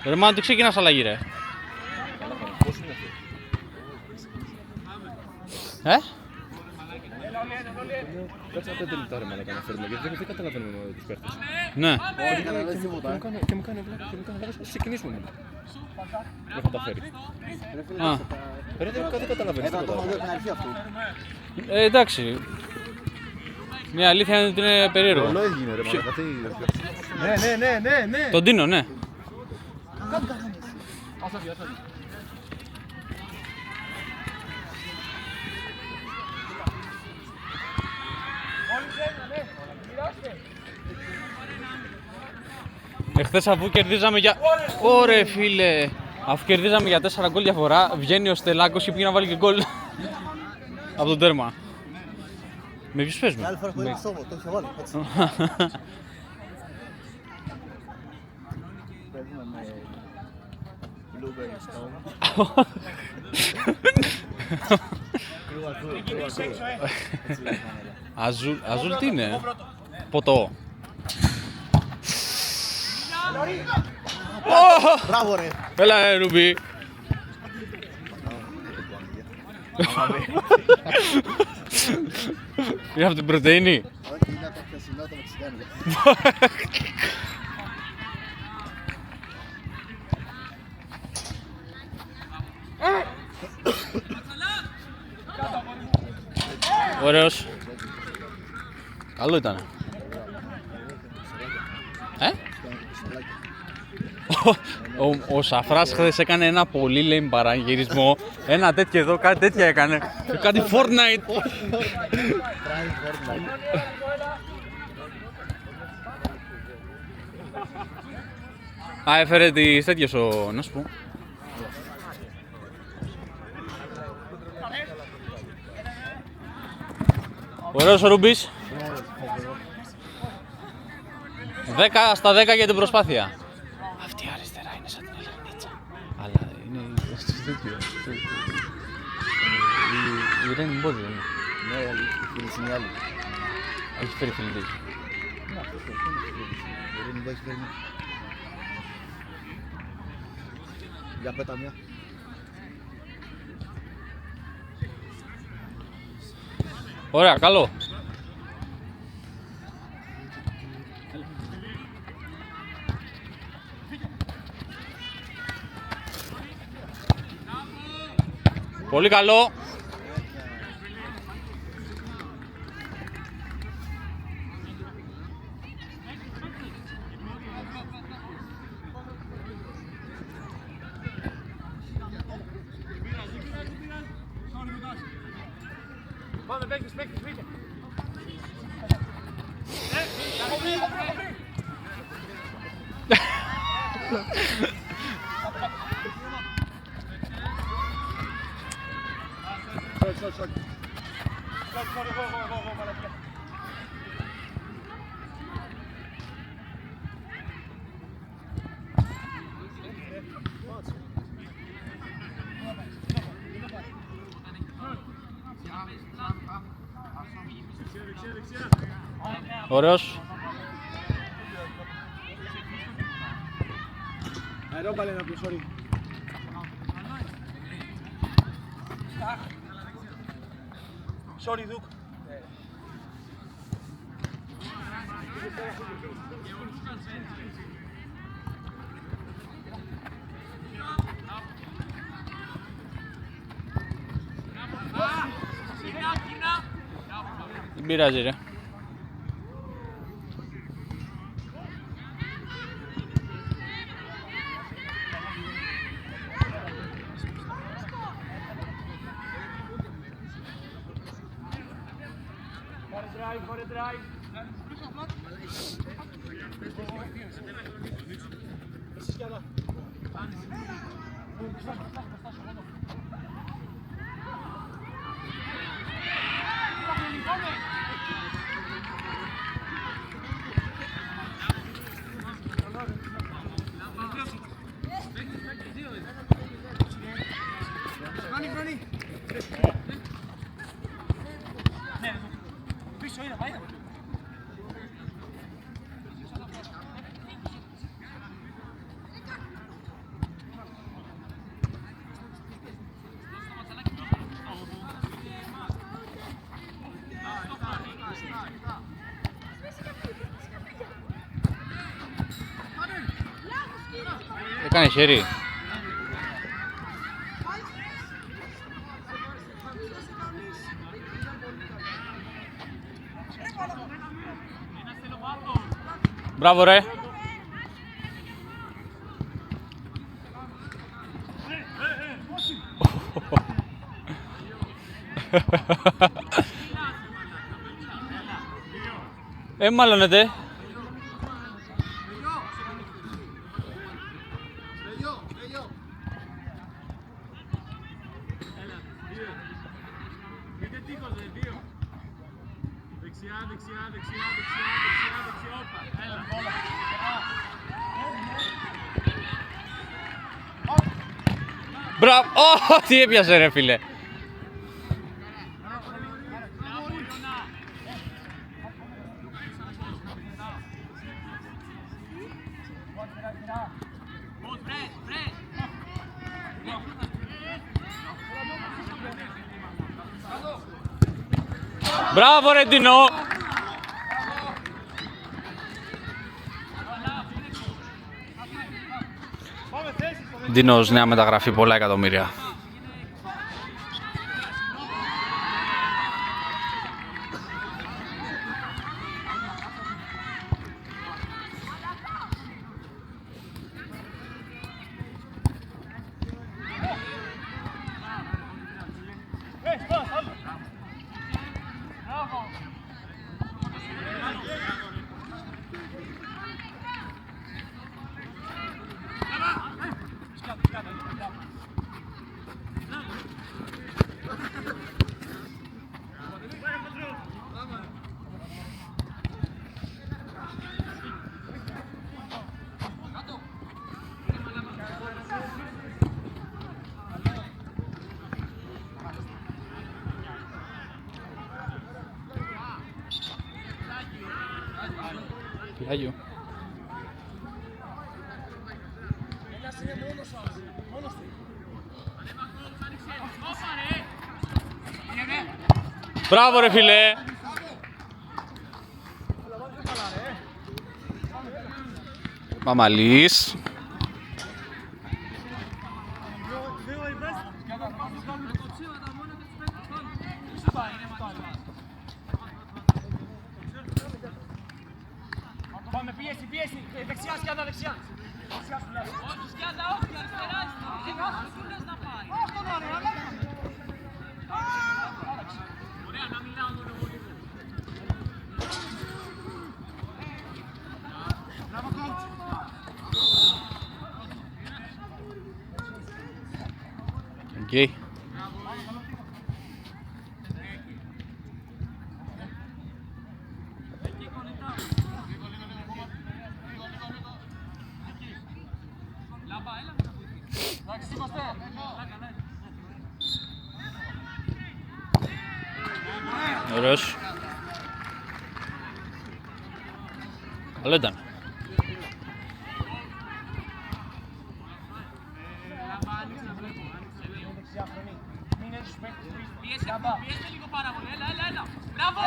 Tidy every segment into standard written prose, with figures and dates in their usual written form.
Ρε μάνα, τι ξεκινάς αλλαγή ρε. Κάτσε 5 λεπτά ρε μαλάκα να φέρουμε, γιατί δεν καταλαβαίνουμε τους παίχτες. Ναι. Και μου κάνει βλάκα, ας ξεκινήσουμε μετά. Δεν θα τα φέρει. Ρε δεν καταλαβαίνεις τίποτα. Εντάξει. Μια αλήθεια είναι ότι είναι περίεργο. Ρολό έγινε ρε μαλάκα, τι... Ναι. Τον Τίνο, ναι. Εχθές αφού κερδίζαμε για... Ωρε φίλε! Αφού κερδίζαμε για 4 γκολ διαφορά, βγαίνει ο Στελάκος και πήγε να βάλει και γκολ από τον τέρμα. Με ποιους παίζουμε? Άλλη φορά που είναι σώμα, το είχε βάλει, έτσι. Παίζουμε με Blueberry Stone. Αζούλ τι είναι? Ποτό. Μπράβο ρε. Έλα Ρουμπί. Είναι από την πρωτεΐνη. Όχι, είναι από το χθεσινό το μεξικάνικο. Ωραίος. Καλό ήτανε. Ο Σαφράς χθες έκανε ένα πολύ lame παραγυρισμό. Ένα τέτοιο εδώ, κάτι τέτοια έκανε. Κάτι Fortnite. Α, έφερε τις τέτοιες να σου πω. Ωραίος ο Ρούμπης. 10 στα 10 για την προσπάθεια. Αυτή η αριστερά είναι σαν την Ελενίτσα. Αλλά είναι στο τέτοιο. Η Ρένι Μπόδι δεν είναι. Ναι, η φίλη είναι η άλλη. Έχει φέρει φιλτή. Ναι, αυτό είναι η Ρένι Μπόδι έχει φέρει. Για πέτα μια. Ωραία, καλό. Πολύ καλό. Πάμε, παίκτες, πήγε. Ωραίος. Αερόμπαλε να πει, sorry. Sorry, Duke. Δεν πειράζει ρε. Voor de drive. Έκανε χέρι. Μπράβο ρε. Μάλλονετε. Μπράβο! Τι έπιασε ρε φίλε. Μπράβο ρε Ντίνο! Ντίνος, νέα μεταγραφή, πολλά εκατομμύρια. Άγιο. Μπράβο ρε φίλε. Μαμαλής. Πάμε, πίεση, πίεση. Δεξιά, σκιάδα, δεξιά. Όχι, σκιάδα, όχι, αριστερά. Να πάει. Ωραία, να μιλάω μόνο πολύ. Μπράβο, coach. Okay. Ωραίος. Καλό ήταν. Πιέστε λίγο πάρα πολύ. Έλα. Μπράβο!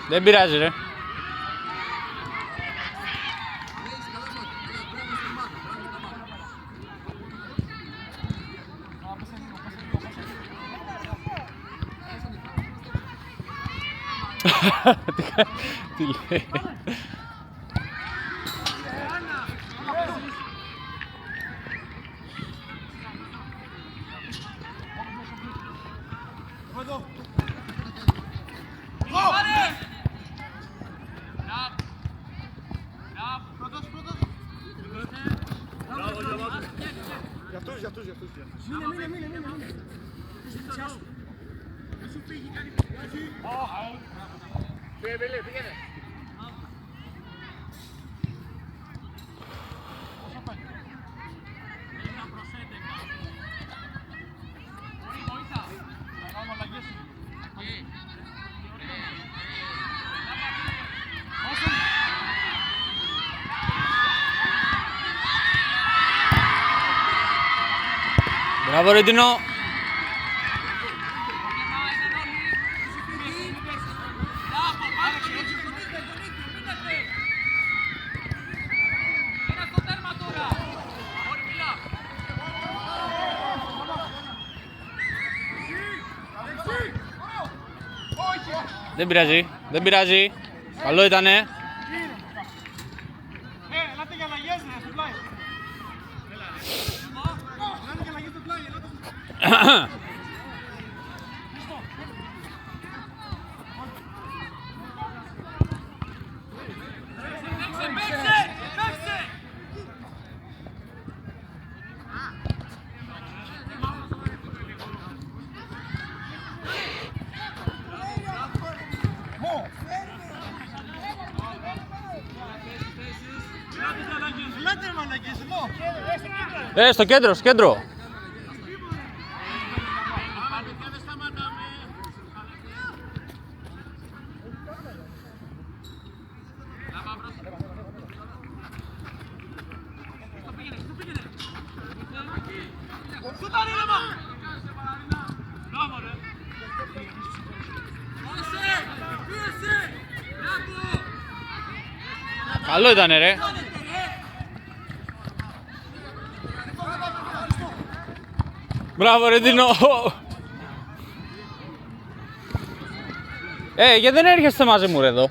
Δεν πειράζει ρε. Τι λέει. Μπράβο ρε Τινό. Δεν πειράζει, δεν πειράζει. Καλό ήτανε. Ελάτε για αλλαγές ρε, στο πλάι. Ελάτε για αλλαγές στο πλάι, ελάτε. Ελάτε μαλακές εδώ. Στο κέντρο, στο κέντρο. Καλό ήτανε ρε. Μπράβο ρε Τινό. Γιατί δεν έρχεστε μαζί μου ρε εδώ.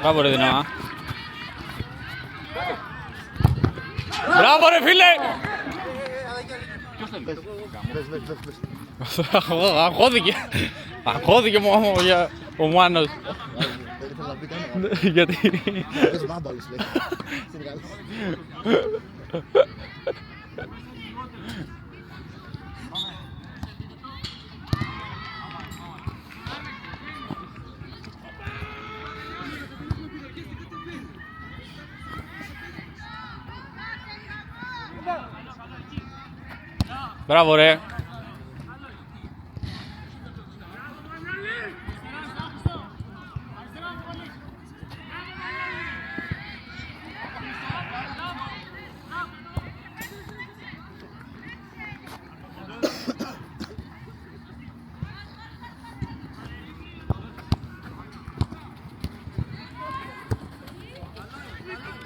Μπράβο ρε Τινό. Μπράβο ρε φίλε! Αγχώθηκε ο Μάνος. Γιατί... Πες μπάμπαλους λέει. Μπράβο ρε.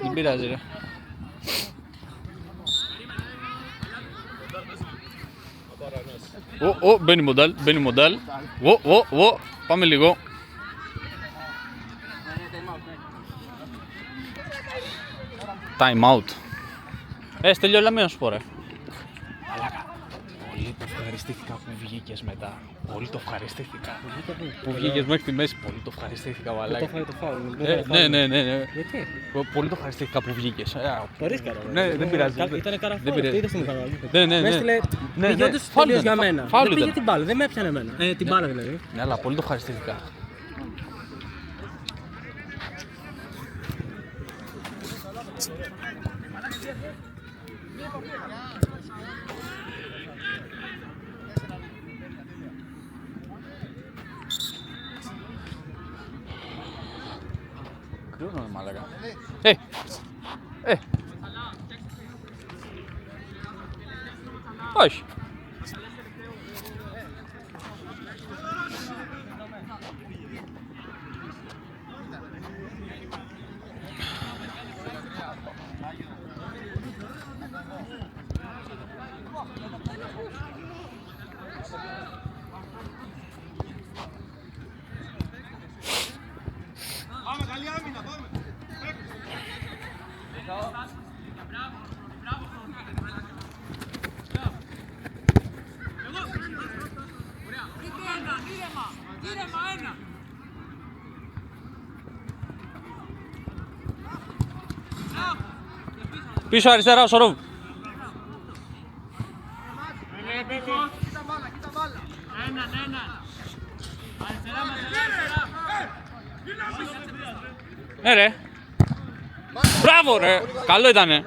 Δεν πειράζει ρε. Μπαίνει μοντάλ, μπαίνει μοντάλ. Πάμε λίγο. Time out. Στέλιο, έλα να σου πω ρε. Μαλάκα, πολύ το ευχαριστήθηκα που βγήκες μετά. Πολύ το ευχαριστήθηκα. Που βγήκες μέχρι τη μέση, πολύ το ευχαριστήθηκα μαλάκα. Το φάει το φάουλ. Ναι. Γιατί? Πολύ το ευχαριστήθηκα που βγήκες. Το ρίσκαρα. Ναι, δεν πειράζει. Ήτανε καραφόλ, τι είδες στην κανάλι. Ναι. Με έστειλε, πήγε όντως τελείως για μένα. Δεν πήγε την μπάλα, δεν με έπιανε εμένα. Την μπάλα δηλαδή. Ναι, αλλά πολύ το ευχαριστήθηκα. Κρύωνο μάλακα. Όχι. Πάμε, καλή άμυνα, πάμε. Πίσω αριστερά ο Σορόβ. Ναι ρε. Μπράβο ρε. Καλό ήτανε.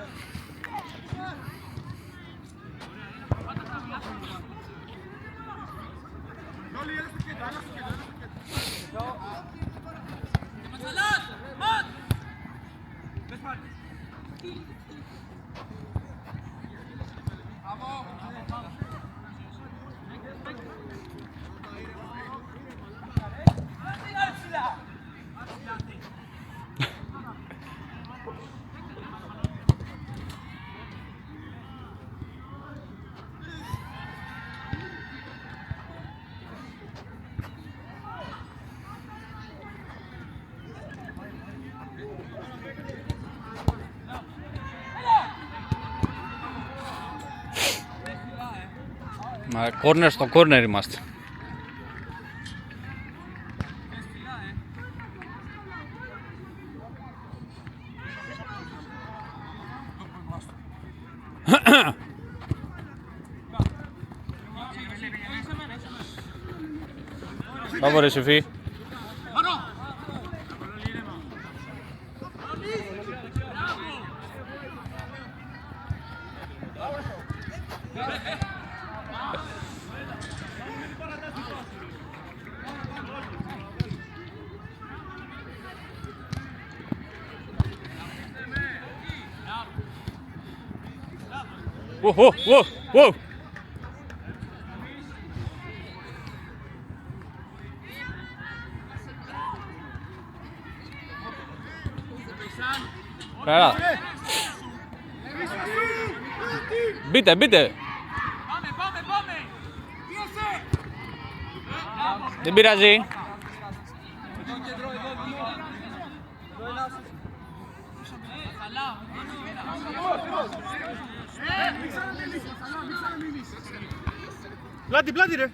Μα κόρνερ στο κόρνερ είμαστε. Μπράβο ρε Σεφή. Wow. Καλά. Μπείτε. Πάμε. Δεν πειράζει. Πλάτη ρε.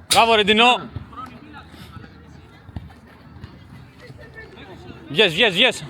Μπράβο ρε Ντινό. Yes.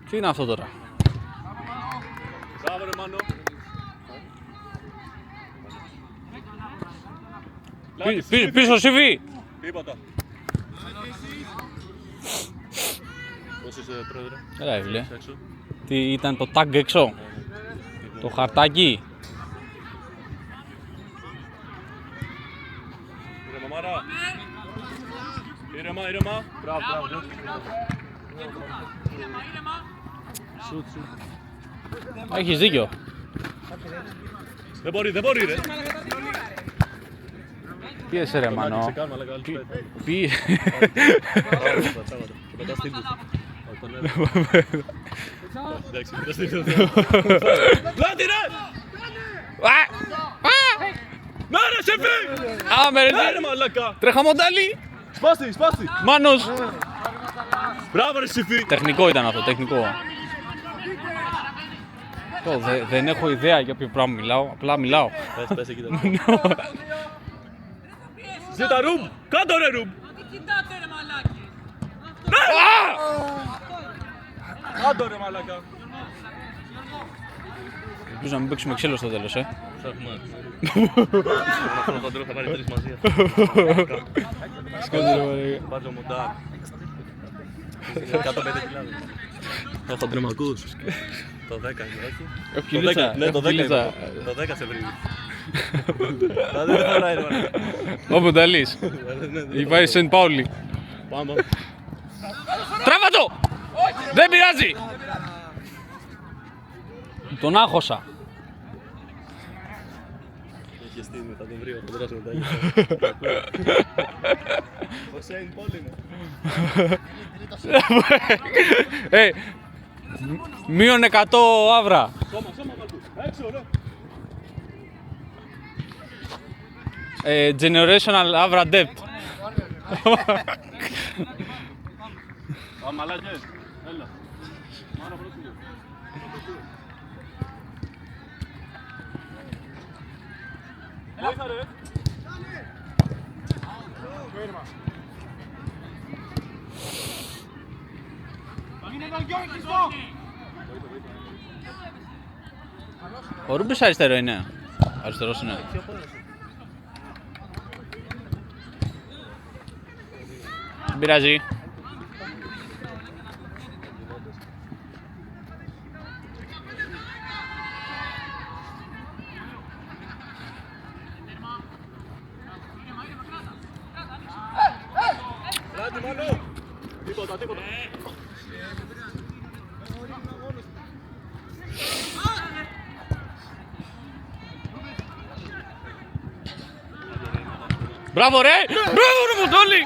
Τι είναι αυτό τώρα? Μπράβο ρε Μάνο. Πίσω Σιβή. Τίποτα. Πώς είσαι πρόεδρε? Έλα φίλε. Τι ήταν το tag έξω? Το χαρτάκι. Ήρεμα Μάρα. Ήρεμα. Μπράβο. Έχεις δίκιο. Δεν μπορεί ρε. Πίεσε ρε Μανώ. Πλάτη ρε! Να ρε Σεφή! Άμε ρε Ναι ρε μαλάκα! τρεχαμοντάλι. Σπάστη! Μάνος. Μπράβο ρε Σεφή! Τεχνικό ήταν αυτό, τεχνικό. Δεν έχω ιδέα για ποιο πράγμα μιλάω, απλά μιλάω. Πες εκεί τώρα. Ζήτα ρουμ! Κάντο ρε ρουμ! Κοιτάτε ρε μαλάκι. Κάντο ρε μαλάκα! Ελπίζω να μην παίξουμε ξύλο στο τέλος, Θα έχουμε. Αυτό το χοντρό θα πάρει τρεις μαζί. Πάρε μοντάρ. 105 χιλιάδες. Το χοντρό μ' ακούς? Το 10 είναι, όχι? Όχι λίτσα, Ναι, το 10 είναι. Το 10 σε βρίζει. Δεν χωράει ρε μαλάκα. Ο Μονταλής. Υπάρχει Σεντ Πάουλι. Πάμε. Τράβα το! Δεν πειράζει! Τον άχωσα. Και στην μετά τον βρει ο Παντράς μετά. Ο Σέιν Πολ είναι. Μείον 100 άβρα. Σώμα, Βαλτού. Έξω, ρε. Generational άβρα depth. Μαλάκες, έλα. Μάνα πρόσφυγε. Έλα, ρε. Ο Ρούμπης αριστερό είναι. Αριστερός είναι. Δεν πειράζει. Τίποτα. Μπράβο ρε! Μπράβο ρε Μοντόλι!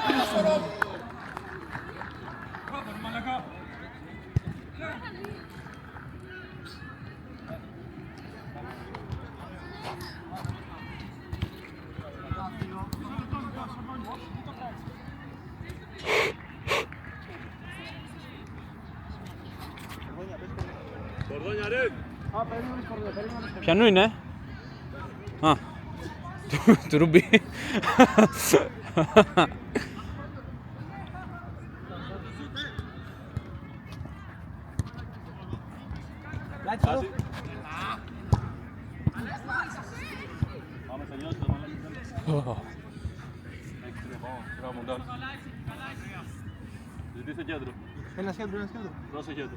Κορδόνια, ρε. Ποιανού είναι? Α, του Ρούμπι. Κάτι. Πάμε τελειώσει το μαλάκι. Μπράβο, Μοντάν. Ζητήστε κέντρο. Ένα κέντρο. Δώσε κέντρο.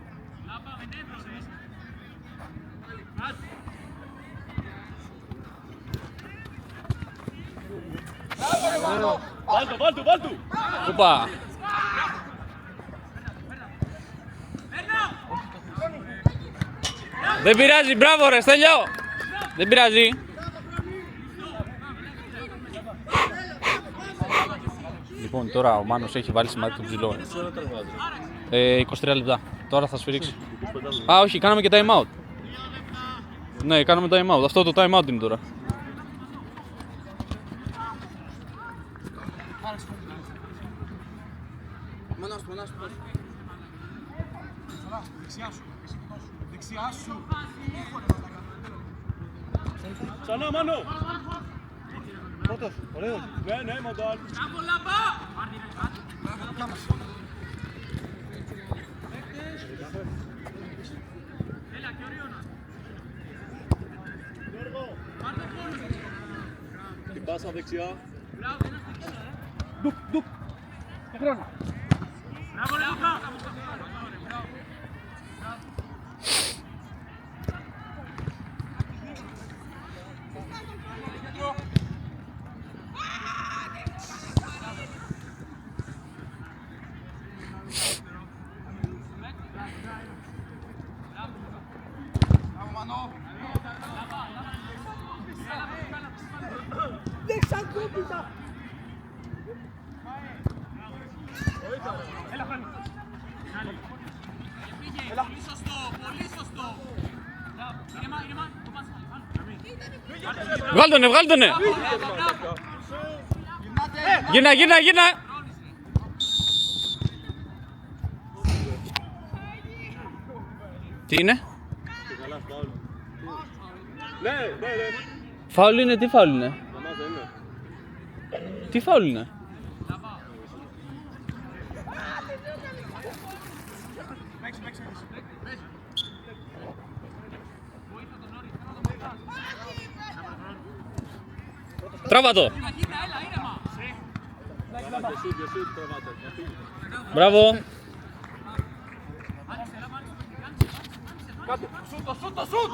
Βάλτου! Οπα! Δεν πειράζει, μπράβο ρε Στέλιο! Δεν πειράζει. Λοιπόν, τώρα ο Μάνος έχει βάλει σημάδι του ψηλό. 23 λεπτά. Τώρα θα σφυρίξει. Α, όχι, κάναμε και time out. Ναι, κάναμε time out. Αυτό το time out είναι τώρα. Δεξιά σου. Ξανά, Μάνο! Πρώτος, ωραίος. Ναι, Μοντάν. Την πάσα δεξιά. Ντουκ. Χρόνο. Βγάλ' τονε! Γύρνα! Τι είναι? Ναι. Φάουλ είναι, τι φάουλ είναι? Μαμάς δεν είναι. Τι φάουλ είναι? Τράβα το! Μπράβο! Σούτ!